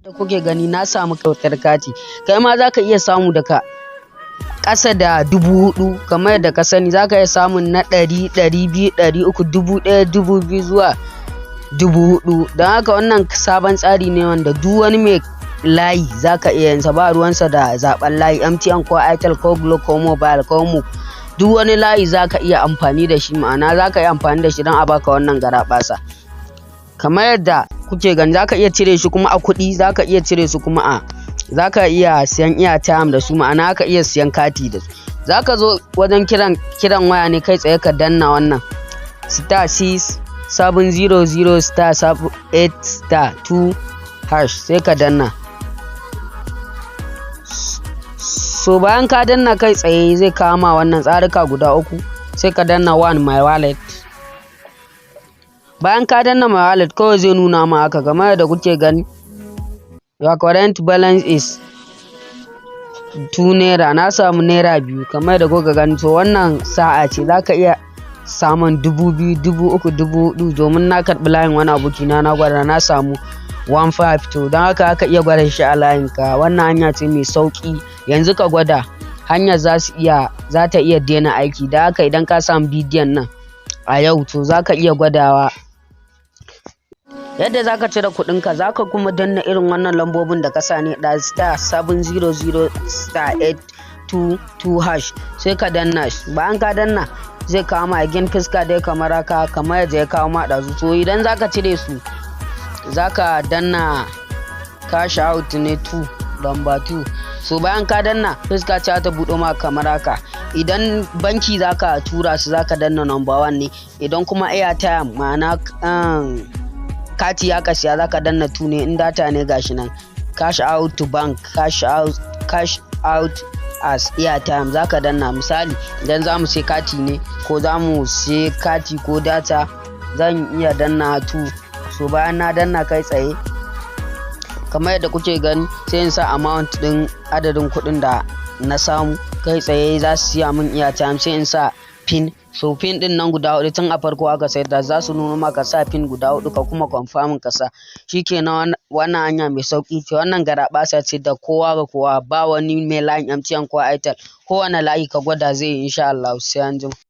da kuke gani na samu kyautar kati, kai ma zaka iya samu daga ƙasa da 4000 kamar yadda ka sani. Zaka iya samun na 100, 200, 300, 1000, 2000 zuwa 4000. Don haka wannan sabon tsari ne wanda duk wani mai layi zaka iya yinsa, ba ruwansa da zaben layi MTN ko Airtel ko Glo ko Mobile ko Mu. Duk wani layi zaka iya amfani da shi, ma'ana zaka iya amfani da shi don a baka wannan garaɓasa. Kamar yadda kuke gani zaka iya cire shi kuma a kuɗi, zaka iya cire su kuma a zaka iya siyan airtime da su, ma'ana zaka iya siyan kati da su. Zaka zo wajen kiran waya ne kai tsaye ka danna wannan *700*8*2# sai ka danna. So bayan ka danna kai tsaye zai kama wannan tsarika guda uku, sai ka danna one my wallet. Bayan ka danna my wallet kawai zai nuna ma haka kamar yadda kuke gani your current balance is 2 naira. Na samu naira 2 kamar yadda kuka gani. To wannan sa'a ce, zaka iya samun 2000, 3000, 4000 domin na karɓi layin wani abokina na gwada na samu 15. To don haka aka iya gwada shi a layinka. Wannan hanya ce mai sauƙi, yanzu ka gwada hanyar za ta iya daina aiki. Da haka idan ka samu bidiyon nan a yau to zaka iya gwadawa yadda zaka cire kuɗinka. Zaka kuma danna irin wannan lambobin da ka sa ne da *700*822# sai ka danna shi. Bayan ka danna zai kawo ma again fuska dai kamar haka, kamar yadda ya kawo ma ɗazu. So idan zaka cire su zaka danna Cashout ne 2 number 2. So bayan ka danna fuska ce ta buɗo ma kamar haka. Idan banki zaka tura su zaka danna number 1 ne, idan kuma airtime ma'ana kati ya siya zaka danna 2 ne, in data ne gashi nan cash out to bank, cash out as airtime zaka danna. Misali idan zamu sai kati ne ko zamu sai kati ko data zan iya danna 2. So bayan na danna kai tsaye kamar yadda kuke gani sai in sa amount din adadin kuɗin da na samu. Kai tsaye za su siya min airtime sai in sa pin. So pin din nan guda 4 tun a farko aka sayar da za su nuna maka sa pin guda 4 ka kuma confirm ka sa. Shikenan wannan hanya mai sauki ce, wannan garaɓasa ce da kowa ga kowa, ba wani mai layin MTN ko Airtel. Kowane layi ka gwada zai yi insha Allah. Sai anjima.